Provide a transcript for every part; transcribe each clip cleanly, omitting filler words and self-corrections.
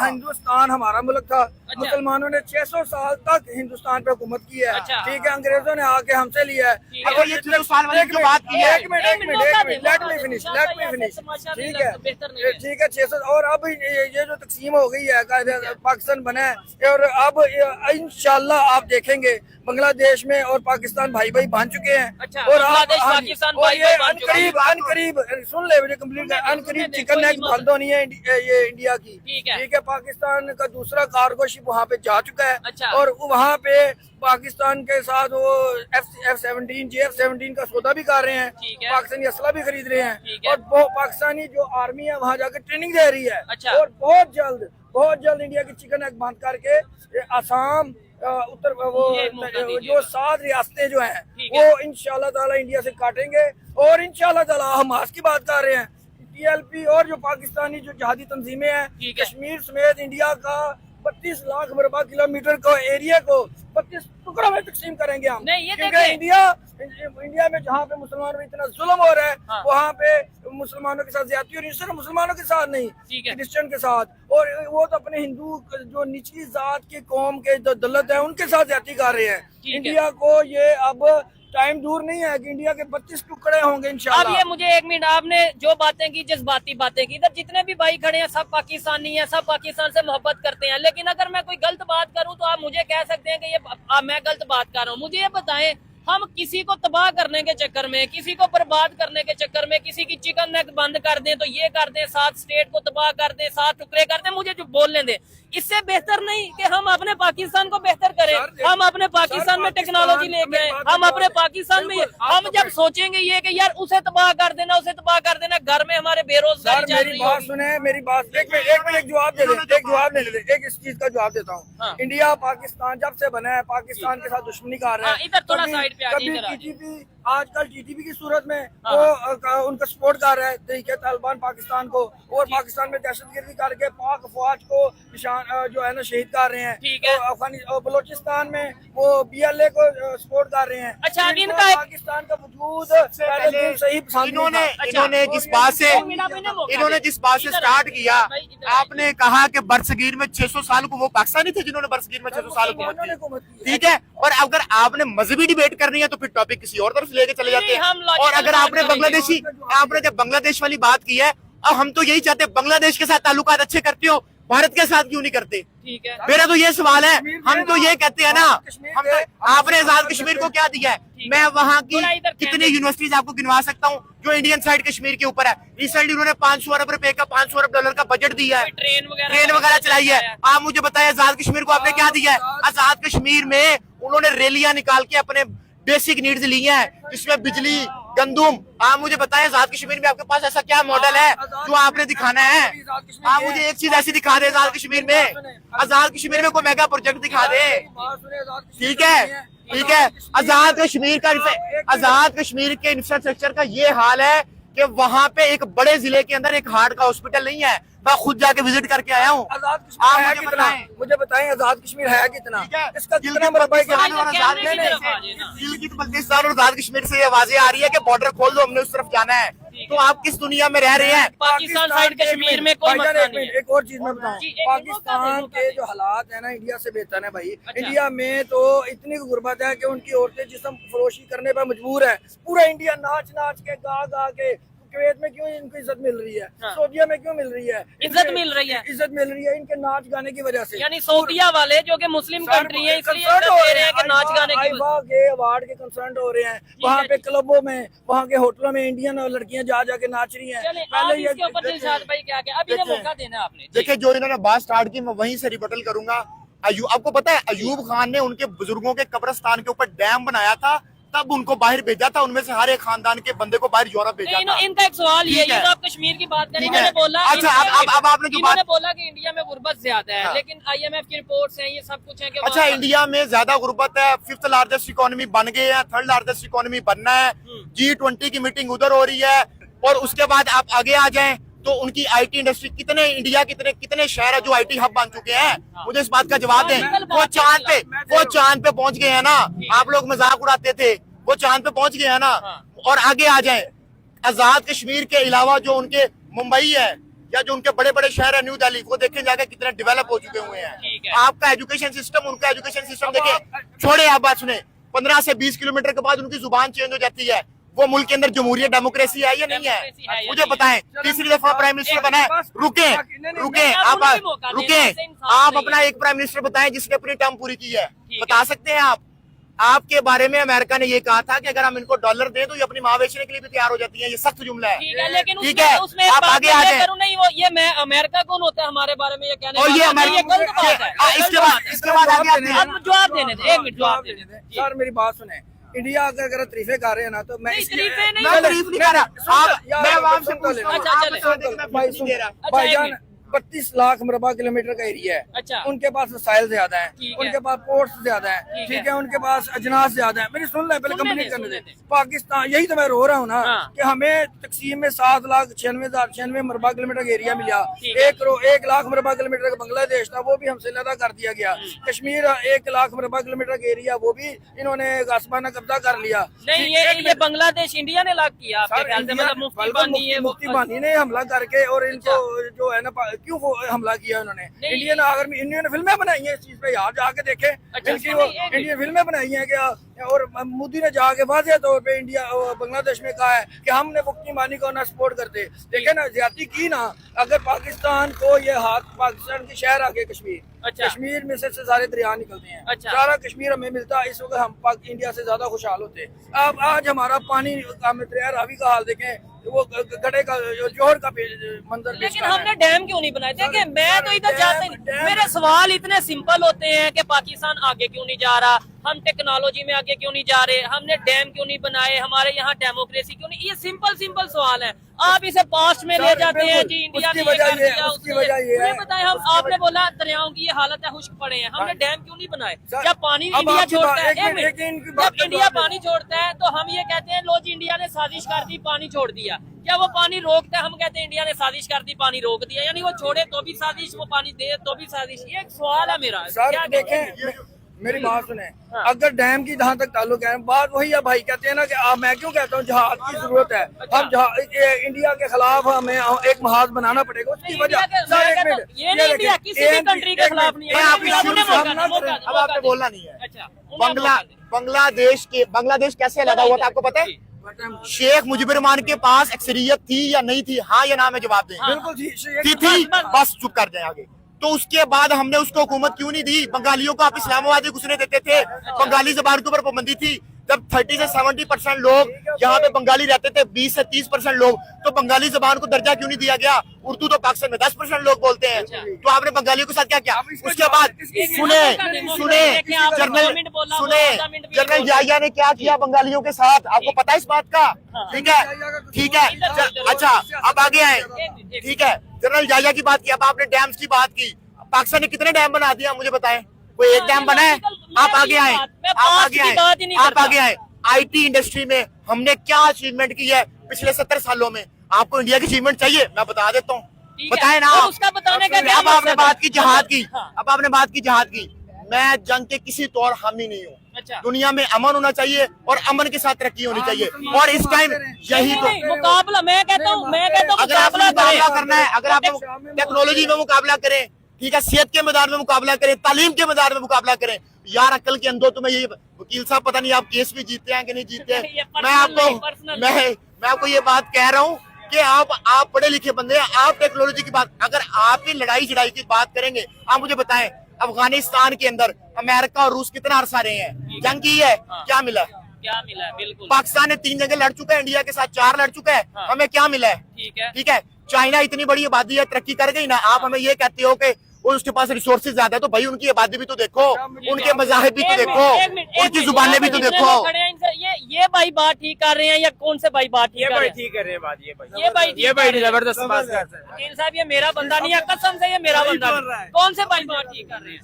हिंदुस्तान हमारा मुल्क था। मुसलमानों ने 600 साल तक हिंदुस्तान पे हुकूमत की है। ठीक है, अंग्रेजों ने आके हमसे लिया है। अगर ये 600 साल वाली जो बात की है, एक मिनट लेट मी फिनिश ठीक है 600। और अब ये जो तकसीम हो गई है, पाकिस्तान बना है, और अब इंशाल्लाह आप देखेंगे बांग्लादेश में और पाकिस्तान भाई भाई बन चुके हैं। और ये अनकरीब सुन ले मुझे कंप्लीट, अनकरीब चिकन नेक बंद होनी है ये इंडिया की। ठीक है, पाकिस्तान का दूसरा कार्गो शिप वहाँ पे जा चुका है। और वहाँ पे पाकिस्तान के साथ वो F-17 JF-17 का सौदा भी कर रहे हैं, पाकिस्तानी असला भी खरीद रहे हैं, और पाकिस्तानी जो आर्मी है वहाँ जाकर ट्रेनिंग दे रही है। और बहुत जल्द इंडिया की चिकन नेक बंद करके आसाम उत्तर वो जो 7 रियासतें जो हैं वो इंशाल्लाह ताला इंडिया से काटेंगे। और इंशाल्लाह ताला हम हमास की बात कर रहे हैं, TLP और जो पाकिस्तानी जो जहादी तंजीमें हैं, कश्मीर समेत इंडिया का 32 लाख मरबा किलोमीटर को एरिया को 32 टुकड़ों में तकसीम करेंगे हम। क्योंकि इंडिया में जहाँ पे मुसलमानों में इतना जुल्म हो रहा है, वहाँ पे मुसलमानों के साथ ज्यादती, और सिर्फ मुसलमानों के साथ नहीं, क्रिश्चियन के साथ, और वो तो अपने हिंदू जो निचली जात की कौम के जो दलत है उनके साथ ज्यादती कर रहे हैं। इंडिया को ये अब टाइम दूर नहीं है कि इंडिया के 32 टुकड़े होंगे इंशाल्लाह। अब ये मुझे एक मिनट, आपने जो बातें की, जज्बाती बातें की, इधर जितने भी भाई खड़े हैं सब पाकिस्तानी हैं, सब पाकिस्तान से मोहब्बत करते हैं, लेकिन अगर मैं कोई गलत बात करूं तो आप मुझे कह सकते हैं कि ये मैं गलत बात कर रहा हूं। मुझे ये बताएं, हम किसी को तबाह करने के चक्कर में, किसी को बर्बाद करने के चक्कर में, किसी की चिकन नेक बंद कर दें तो ये कर दें, 7 स्टेट को तबाह कर दें, 7 टुकड़े कर दें, मुझे जो बोलने दें, इससे बेहतर नहीं कि हम अपने पाकिस्तान को बेहतर करें। हम अपने पाकिस्तान में टेक्नोलॉजी लेके आए, हम अपने पाकिस्तान में, हम जब सोचेंगे ये कि यार उसे तबाह कर देना, उसे तबाह कर देना, घर में हमारे बेरोजगारी चल रही है। मेरी बात सुने, मेरी बात एक मिनट जवाब दे दे, एक इस चीज का जवाब देता हूँ। इंडिया पाकिस्तान जब से बना है, पाकिस्तान के साथ दुश्मनी कर रहा है। इधर थोड़ा साइड पे आइए। आजकल TTP की सूरत में वो उनका सपोर्ट कर रहा है तहरीके तालिबान पाकिस्तान को, और पाकिस्तान में दहशतगर्दी करके पाक फौज को जो है ना शहीद कर रहे हैं। और बलोचिस्तान में वो BLA को सपोर्ट कर रहे हैं। अच्छा, इनका पाकिस्तान का वजूद सही इन्होंने जिस बात से स्टार्ट किया, आपने कहा कि बरसगीर में 600 साल को वो पाकिस्तानी थे जिन्होंने बरसगीर में 600 साल को, ठीक है। और अगर आपने मजहबी डिबेट करनी है तो फिर टॉपिक किसी और तरफ लेके चले जाते हैं। और अगर आपने जब बांग्लादेश वाली बात की है, अब हम तो यही चाहते हैं बांग्लादेश के साथ ताल्लुकात अच्छे करते हो, भारत के साथ क्यों नहीं करते? ठीक है, मेरा तो ये सवाल है। हम तो ये कहते हैं ना, हम तो, आपने आजाद कश्मीर को क्या दिया है? मैं वहाँ की कितनी यूनिवर्सिटीज आपको गिनवा सकता हूँ जो इंडियन साइड कश्मीर के ऊपर है। रिसेंटली उन्होंने 500 अरब रुपए का, 500 अरब डॉलर का बजट दिया है, ट्रेन वगैरह चलाई है। आप मुझे बताएं आजाद कश्मीर को आपने क्या दिया है? आजाद कश्मीर में उन्होंने रैलियां निकाल के अपने बेसिक नीड्स ली हैं, जिसमें बिजली, गंदुम। आप मुझे बताएं आजाद कश्मीर में आपके पास ऐसा क्या मॉडल है जो आपने दिखाना है? आप मुझे एक चीज ऐसी दिखा दे आजाद कश्मीर में, आजाद कश्मीर में कोई मेगा प्रोजेक्ट दिखा दे। ठीक है, आजाद कश्मीर के इंफ्रास्ट्रक्चर का ये हाल है कि वहाँ पे एक बड़े जिले के अंदर एक हार्ट का हॉस्पिटल नहीं है। मैं खुद जाके विजिट करके आया हूँ। मुझे बताएं आजाद कश्मीर है कितना? इसका कितना बल्तिस्तान और आजाद कश्मीर से ये आवाजें आ रही है कि बॉर्डर खोल दो, हमने उस तरफ जाना है। तो आप किस दुनिया में रह रहे हैं? पाकिस्तान साइड कश्मीर में कोई मसला नहीं है। एक और चीज मैं बताऊं, पाकिस्तान के जो हालात है ना इंडिया से बेहतर है भाई। इंडिया में तो इतनी गुर्बत है कि उनकी औरतें जिस्म फरोशी करने पर मजबूर है। पूरा इंडिया नाच नाच के गा गा के, कुवैत में क्यों इनको इज्जत मिल रही है, सऊदीया में क्यों मिल रही है इज्जत मिल रही है इनके नाच गाने की वजह से। यानी सऊदीया वाले जो कि मुस्लिम कंट्री है, इसलिए इज्जत दे रहे हैं कि नाच गाने की के अवार्ड के कंसर्न हो रहे हैं। वहाँ पे क्लबों में, वहाँ के होटलों में इंडियन लड़कियां जा जाके नाच रही हैं। पहले इसके ऊपर दिलशाद भाई क्या क्या अभी मौका देना आपने। देखिए, जो इन्होंने बात स्टार्ट की मैं वहीं से रिबटल करूंगा। आपको पता है अयूब खान ने उनके बुजुर्गों के कब्रिस्तान के ऊपर डैम बनाया था, तब उनको बाहर भेजा था। उनमें से हर एक खानदान के बंदे को बाहर यूरोप भेजा था। इनका एक सवाल ये है, आप कश्मीर की बात करें, इन्होंने बोला, अच्छा अब आपने जो बात बोला कि इंडिया में गुर्बत ज्यादा है, लेकिन IMF की रिपोर्ट्स हैं, ये सब कुछ है कि अच्छा इंडिया में ज्यादा गुर्बत है, 5th लार्जेस्ट इकोनॉमी बन गए हैं, 3rd लार्जेस्ट इकोनॉमी बनना है। G20 की मीटिंग उधर हो रही है, और उसके बाद आप आगे आ जाएं तो उनकी IT इंडस्ट्री, इंडिया कितने शहर है जो IT हब बन चुके हैं? मुझे इस बात का जवाब दें। वो चांद पे पहुंच गए हैं ना। आप लोग मजाक उड़ाते थे, वो चांद पे पहुंच गए हैं ना। और आगे आ जाएं, आजाद कश्मीर के अलावा जो उनके मुंबई है, या जो उनके बड़े बड़े शहर है न्यू दिल्ली, वो देखे जाके कितने डेवलप हो चुके हुए ठीक हैं। है। आपका एजुकेशन सिस्टम, उनका एजुकेशन सिस्टम देखे, छोड़े आप बात सुने, 15 से 20 किलोमीटर के बाद उनकी जुबान चेंज हो जाती है। वो मुल्क के अंदर जमहूरियत डेमोक्रेसी है या नहीं डेमोक्रेसी है है, या मुझे नहीं बताएं। तीसरी दफा प्राइम मिनिस्टर बना है, रुके आप अपना एक प्राइम मिनिस्टर बताएं जिसने अपनी टर्म पूरी की है, बता सकते हैं आप? आपके बारे में अमेरिका ने ये कहा था कि अगर हम इनको डॉलर दें तो ये अपनी माँ बेचने के लिए भी तैयार हो जाती है। ये सख्त जुमला है, लेकिन ठीक है? उसमें आप आगे आ जाए। नहीं, वो ये मैं अमेरिका कौन होता है हमारे बारे में ये कहने और ये वाला? अमेरिका गलत बात है। इसके बाद आगे आते हैं। आप जवाब देने दे, एक मिनट जवाब देने दे। सर मेरी बात सुने, इंडिया अगर तरीफे कर रहे हैं ना तो मैं नहीं, तरीफे नहीं, मैं तारीफ नहीं कर रहा, आप मैं आवाम से सुन तो पूछता हूँ, अच्छा, आप चले। बता दें कि मैं भाई नहीं दे रहा। अच्छा, भाईजान 32 लाख मुरबा किलोमीटर का एरिया है। अच्छा। उनके पास वसाइल ज्यादा है, ठीक है। उनके पास पोर्ट्स ज्यादा है, ठीक ठीक है। है, उनके पास अजनास ज्यादा है। मेरी सुन ले, पहले सुनने कंप्लीट दे, करने सुनने दे। दे। पाकिस्तान, यही तो मैं रो रहा हूँ ना हाँ। कि हमें तकसीम में 7,96,096 मुरबा किलोमीटर का एरिया मिला। ठीक है। 1 लाख मुरबा किलोमीटर का बांग्लादेश था, वो भी हमसे अलग कर दिया गया। कश्मीर 1 लाख मुरबा किलोमीटर का एरिया, वो भी इन्होंने गासबाना कब्जा कर लिया। नहीं, ये बांग्लादेश इंडिया ने लाग किया आपके सर, ख्याल से? इंडिया- मतलब मुफ्ती बल्कि बानी है वो? मुफ्ती बानी ने हमला करके और इनको जो है ना क्यों वो हमला किया उन्होंने? नहीं। इंडियन आर्मी, इंडियन फिल्में बनाई हैं इस चीज पे, यार जाके देखे। अच्छा, इनकी वो नहीं, एक इंडियन फिल्में बनाई हैं क्या? और मोदी ने जाके वाज़ेह तौर पे इंडिया बांग्लादेश में कहा है कि हमने मुफ्ती बानी को ना सपोर्ट करते। देखे ना, ज्यादती की ना। अगर पाकिस्तान को ये हाथ, पाकिस्तान की शहर आगे कश्मीर, अच्छा। कश्मीर में से सारे दरिया निकलते हैं। अच्छा। सारा कश्मीर हमें मिलता, इस वक्त हम इंडिया से ज्यादा खुशहाल होते। अब आज हमारा पानी दरिया रावी का हाल देखें, वो गड्ढे का जोहर का मंजर पेश लेकिन कर रहा है। हमने डैम क्यों नहीं बनाए? देखिए, मैं तो इधर जाता ही नहीं। डैम- मेरे सवाल इतने सिंपल होते हैं कि पाकिस्तान आगे क्यों नहीं जा रहा, हम टेक्नोलॉजी में आगे क्यों नहीं जा रहे, हमने डैम क्यों नहीं बनाए, हमारे यहाँ डेमोक्रेसी क्यों नहीं? ये सिंपल सवाल है। आप इसे पास्ट में ले सर, जाते हैं बिल्कुल। जी, इंडिया उसकी ने ये वजह कर ये है, दिया, उसकी वजह ये है। मुझे बताएं, हम आपने बोला दरियाओं की ये हालत है, खुश्क पड़े हैं, हमने डैम क्यों नहीं बनाए? सर, जब पानी अब इंडिया आपकी छोड़ता बात- है, एक एक मिनट, मिनट, इनकी बात जब इंडिया करवा पानी छोड़ता है तो हम ये कहते हैं लो जी इंडिया ने साजिश कर दी, पानी छोड़ दिया। क्या वो पानी रोकता है? हम कहते हैं इंडिया ने साजिश कर दी, पानी रोक दिया। यानी वो छोड़े तो भी साजिश, वो पानी दे तो भी साजिश। ये एक सवाल है मेरा। सर क्या देखें, मेरी बात सुने, हाँ। अगर डैम की जहाँ तक ताल्लुक है, बात वही है भाई, कहते हैं ना कि मैं क्यों कहता हूँ जहाज की जरूरत है। अच्छा। हम इंडिया के खिलाफ हमें एक महाज बनाना पड़ेगा, उसकी नहीं, वजह। इंडिया के- सर मैं एक कहता मिनट, हूं, ये नहीं इंडिया किसी भी कंट्री के खिलाफ नहीं है। मैं आपकी आपने शुरू से- मौका दे, मौका दे, अब आपने मौका दे। बोलना नहीं है। अच्छा, उन्हें मौका दे। बांग्लादेश कैसे अलग हुआ था आपको पता है? शेख मुजीबुर रहमान के पास अक्सरियत थी या नहीं थी? हाँ या ना में जवाब दें। बिल्कुल थी, बस चुप कर जाए आगे। तो उसके बाद हमने उसको हुकूमत क्यों नहीं दी? बंगालियों को आप इस्लामाबाद घुसने देते थे, बंगाली जबान के ऊपर पाबंदी थी। जब 30 से 70% लोग यहाँ पे बंगाली रहते थे, 20 से 30% लोग, तो बंगाली जबान को दर्जा क्यों नहीं दिया गया? उर्दू तो पाकिस्तान में 10% लोग बोलते हैं। तो आपने बंगालियों के साथ क्या किया? उसके बाद जनरल याहिया ने क्या किया बंगालियों के साथ? आपको पता है इस बात का? ठीक है। अच्छा, अब आगे आए। ठीक है, जनरल याहिया की बात की, अब आपने डैम्स की बात की। पाकिस्तान ने कितने डैम बना दिया मुझे बताएं? कोई एक डैम बना है? आप आगे आए, आप आगे आए। IT इंडस्ट्री में हमने क्या अचीवमेंट की है पिछले 70 सालों में? आपको इंडिया की अचीवमेंट चाहिए? मैं बता देता हूँ, बताए ना। उसका बताने का अब आपने बात की जहाद की, अब आपने बात की जहाद की। मैं जंग के किसी तौर हामी नहीं हूँ। अच्छा। दुनिया में अमन होना चाहिए और अमन के साथ तरक्की होनी चाहिए, और इस टाइम यही तो। मुकाबला, मैं कहता हूँ अगर आपने मुकाबला करना है, अगर आप टेक्नोलॉजी में मुकाबला करें, ठीक है, सेहत के मैदान में मुकाबला करें, तालीम के मैदान में मुकाबला करें। यार अकल के अंदर तो मैं ये वकील साहब, पता नहीं आप केस भी जीतते हैं कि नहीं जीतते हैं। मैं आपको ये बात कह रहा हूँ कि आप पढ़े लिखे बंदे हैं, आप टेक्नोलॉजी की बात, अगर आप ही लड़ाई झड़ाई की बात करेंगे, आप मुझे बताएं अफगानिस्तान के अंदर अमेरिका और रूस कितना अरसा रहे हैं, जंग की है, क्या मिला? बिल्कुल। पाकिस्तान ने 3 जंगें लड़ चुका है, इंडिया के साथ 4 लड़ चुका है, हमें क्या मिला है? ठीक है, चाइना इतनी बड़ी आबादी है, तरक्की कर गई ना। आप हमें ये कहते हो कि उसके पास रिसोर्सेज ज्यादा है, तो भाई उनकी आबादी भी तो देखो, उनके मज़ाहिब भी तो देखो, उनकी जुबानें भी तो देखो। ये भाई बात ठीक कर रहे हैं या कौन से भाई बात ठीक कर रहे हैं? ठीक कर रहे हैं बात, ये भाई जबरदस्त बात कर रहे हैं। वकील साहब, ये मेरा बंदा नहीं है, कसम से ये मेरा बंदा नहीं। कौन से भाई बात ठीक कर रहे हैं?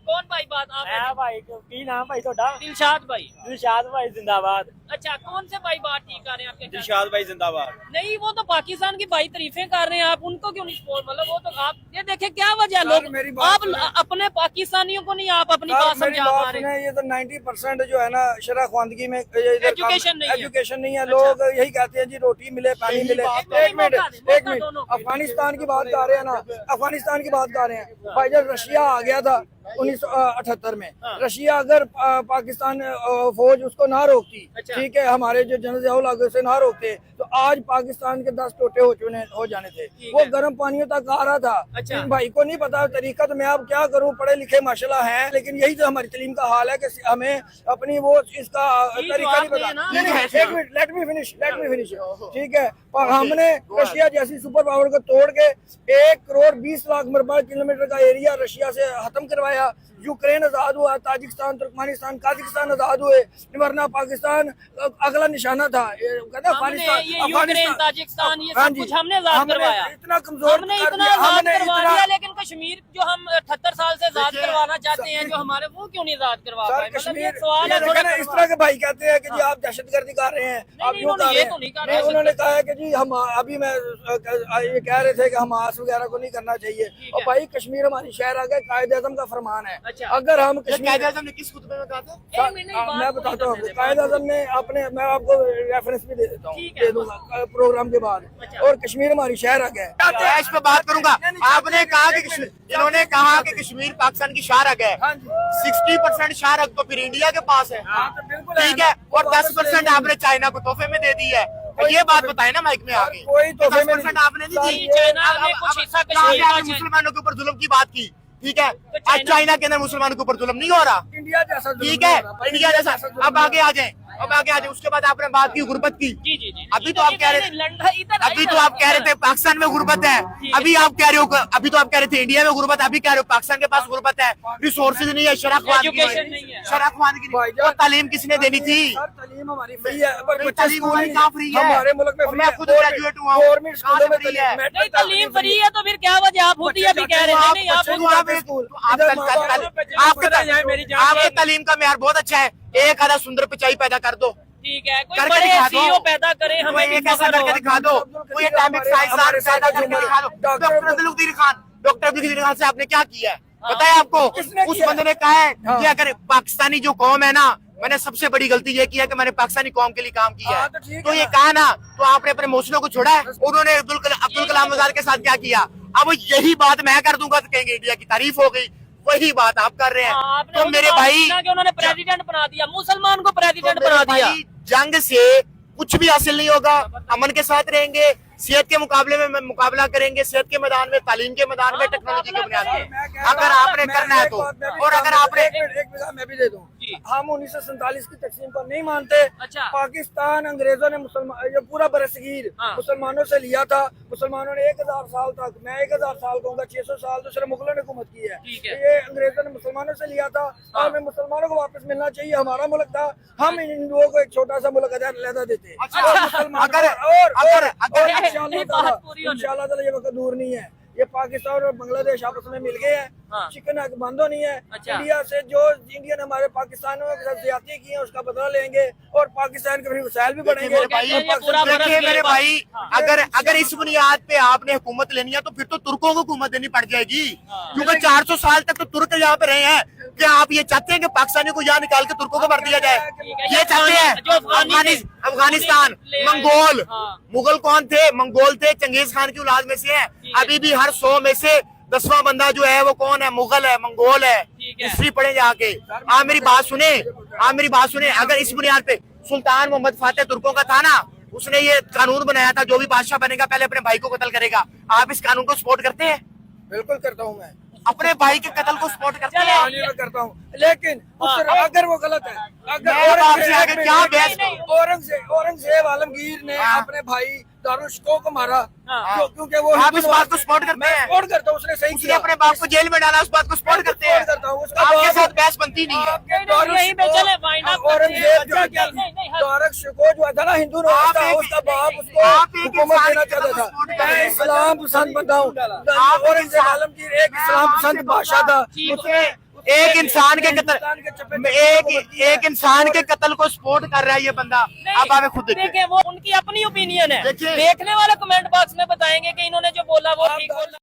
कौन भाई बात आप मैं भाई की नाम भाई थोड़ा दिलशाद भाई। दिलशाद भाई जिंदाबाद। अच्छा कौन से भाई बात ठीक कर रहे हैं आपके? दिलशाद भाई जिंदाबाद। नहीं वो तो पाकिस्तान की भाई तारीफें कर रहे हैं, आप उनको क्यों नहीं सपोर्ट? मतलब वो तो आप ये देखें क्या वजह है लोग मेरी बात आप अपने पाकिस्तानियों को नहीं आप अपनी बात मेरी समझा बात पा रहे। सुने, ये तो 90% जो है ना शरा ख्वानदगी में एजुकेशन नहीं है। लोग यही कहते हैं जी रोटी मिले पानी मिले। एक मिनट अफगानिस्तान की बात कर रहे हैं ना, अफगानिस्तान की बात कर रहे हैं भाई। जब रशिया आ गया था 1978 में, रशिया अगर पाकिस्तान फौज उसको ना रोकती, ठीक है, हमारे जो जनरल आगे से ना रोकते, तो आज पाकिस्तान के 10 टोटे हो जाने थे। वो गर्म पानियों तक आ रहा था। इन भाई को नहीं पता तरीका, तो मैं अब क्या करूं, पढ़े लिखे माशाल्लाह हैं, लेकिन यही तो हमारी तालीम का हाल है कि हमें अपनी वो इसका तरीका नहीं पता। एक मिनट, लेट मी फिनिश, ठीक है। पर हमने रशिया जैसी सुपर पावर को तोड़ के 1 करोड़ 20 लाख मरबा किलोमीटर का एरिया रशिया से खत्म करवाया। यूक्रेन आजाद हुआ, ताजिकिस्तान, तुर्कमेनिस्तान, काजाकिस्तान आजाद हुए, वरना पाकिस्तान अगला निशाना था। यूक्रेन ताजिकिस्तान ये सब कुछ हमने आजाद करवाया, इतना कमजोर हमने इतना आजाद करवा दिया, लेकिन कश्मीर जो हम 78 साल से आजाद करवाना चाहते हैं जो हमारे, वो क्यों नहीं आजाद करवा पाए? मतलब ये सवाल है थोड़ा। इस तरह के भाई कहते हैं कि जी आप दहशतगर्दी कर रहे हैं, आप क्यों कर रहे हैं? उन्होंने कहा है कि जी हम अभी मैं ये कह रहे थे कि हमास वगैरह को नहीं करना चाहिए। और भाई कश्मीर हमारी शहर आ गए, कायद-ए-आज़म का फरमान है। अगर हम कायद-ए-आज़म ने किस खुतबे में कहा था? मैं बताता हूँ, कायद-ए-आज़म ने अपने, मैं आपको रेफरेंस भी दे देता हूँ, दे दूंगा प्रोग्राम के बाद। और कश्मीर हमारी शहर आ गया। इस पे बात करूंगा। आपने कहा कि इन्होंने कहा कि कश्मीर पाकिस्तान की शाहरग है। 60% शाहरग तो फिर इंडिया के पास है, ठीक है, और 10% आपने चाइना को तोहफे में दे दी है। तो ये बात बताए ना माइक में आगे, कोई तोहफे में 10% आपने नहीं दी। चाइना ने कुछ हिस्सा कश्मीर का मुसलमानों के ऊपर जुल्म की बात की, ठीक है। आज चाइना के अंदर मुसलमानों के ऊपर जुल्म नहीं हो रहा, इंडिया जैसा, ठीक है, इंडिया जैसा। अब आगे आ जाए, उसके बाद आपने बात की गुर्बत की। अभी तो आप कह रहे थे पाकिस्तान में गुर्बत है, अभी आप कह रहे हो, अभी तो आप कह रहे थे इंडिया में गुर्बत, अभी कह रहे हो पाकिस्तान के पास गुर्बत है, रिसोर्सेज नहीं है, शराब की तालीम किसने देनी थी? तालीम हमारी फ्री है, पर तालीम कहाँ फ्री है? हमारे मुल्क में मैं खुद ग्रेजुएट हुआ हूँ, गवर्नमेंट स्कूलों में फ्री है। नहीं तालीम फ्री है तो फिर क्या वजह? आप खुद ही अभी कह रहे हैं नहीं आपके तालीम का मेयार बहुत अच्छा है, एक आधा सुंदर पिचाई पैदा कर दो, ठीक है, कोई बड़े CEO पैदा करे, हमें एक ऐसा करके दिखा दो, कोई एटॉमिक साइंस पैदा करके दिखा दो। डॉक्टर अब्दुल खान से आपने क्या किया है बताया आपको? उस बंदे ने कहा है कि अगर पाकिस्तानी जो कौम है ना, मैंने सबसे बड़ी गलती ये की है कि मैंने पाकिस्तानी कौम के लिए काम किया है, तो ये कहा ना, तो आपने अपने मौसलों को छोड़ा है। उन्होंने अब्दुल कलाम आजाद के साथ क्या किया? अब यही बात मैं कर दूंगा तो कहेंगे इंडिया की तारीफ हो गई, वही बात आप कर रहे हैं। तो मेरे भाई, उन्होंने प्रेसिडेंट बना दिया, मुसलमान को प्रेसिडेंट बना दिया। जंग से कुछ भी हासिल नहीं होगा, अमन के साथ रहेंगे, सेहत के मुकाबले में मुकाबला करेंगे, सेहत के मैदान में, तालीम के मैदान में, टेक्नोलॉजी के बुनियाद पे, अगर आपने करना है तो। और अगर आपने एक मैं भी दे दूं, हम 1947 की तकसीम को नहीं मानते। पाकिस्तान अंग्रेजों ने ये पूरा बरसगीर मुसलमानों से लिया था। मुसलमानों ने 1000 साल तक, मैं 1000 साल कहूँगा, 600 साल तो सिर्फ मुगलों ने हुकूमत की है, ये अंग्रेजों ने मुसलमानों से लिया था। और हमें मुसलमानों को वापस मिलना चाहिए, हमारा मुल्क था, हम हिंदुओं को एक छोटा सा मुल्क अलहदा देते। इंशाल्लाह ये वक्त दूर नहीं है, ये पाकिस्तान और बांग्लादेश आपस में मिल गए हैं, चिकन बंद होनी है। इंडिया से जो इंडियन हमारे पाकिस्तानियों के साथ ज्यादती की है उसका बदला लेंगे, और पाकिस्तान के वसाइल भी बढ़ेंगे। मेरे भाई, अगर इस बुनियाद पे आपने हुकूमत लेनी है तो फिर तो तुर्कों को हुकूमत देनी पड़ जाएगी, क्योंकि 400 साल तक तो तुर्क यहाँ पे रहे हैं। क्या आप ये चाहते हैं कि पाकिस्तानियों को यहाँ निकाल के तुर्कों को भर दिया जाए? ये चाहते हैं? अफगानिस्तान, मंगोल, मुगल कौन थे? मंगोल थे, चंगेज खान की औलाद में से है। अभी भी हर 100 में से 10वां बंदा जो है वो कौन है? मुगल है, मंगोल है। हिस्ट्री पढ़े जाके। आप मेरी बात सुने, अगर इस बुनियाद पे सुल्तान मोहम्मद फातेह तुर्कों का था ना, उसने ये कानून बनाया था, जो भी बादशाह बनेगा पहले अपने भाई को कत्ल करेगा। आप इस कानून को सपोर्ट करते हैं? बिल्कुल करता हूँ, मैं अपने भाई के कत्ल को सपोर्ट करते हैं? मैं करता हूँ, लेकिन अगर वो गलत है, औरंगजेब आलमगीर ने अपने भाई दारुशको को मारा, क्योंकि वो आप इस बात को सपोर्ट करते हैं? सपोर्ट करता हूँ, उसने सही किया, अपने बाप को जेल में डाला, उस बात को सपोर्ट करते हैं? आपके साथ बहस बनती नहीं है। औरंगजेब दारुशको जो था ना, हिंदू उसका बाप उसको हुकूमत देना चाहता था। मैं इस्लाम पसंद बंदा हूँ, औरंगजेब आलमगीर एक इस्लाम पसंद बादशाह था। एक इंसान के कत्ल, एक इंसान के कत्ल को सपोर्ट कर रहा है ये बंदा। अब आप खुद देखिए। देखिए वो उनकी अपनी ओपिनियन है, देखिए। देखने वाले कमेंट बॉक्स में बताएंगे कि इन्होंने जो बोला वो ठीक बोला।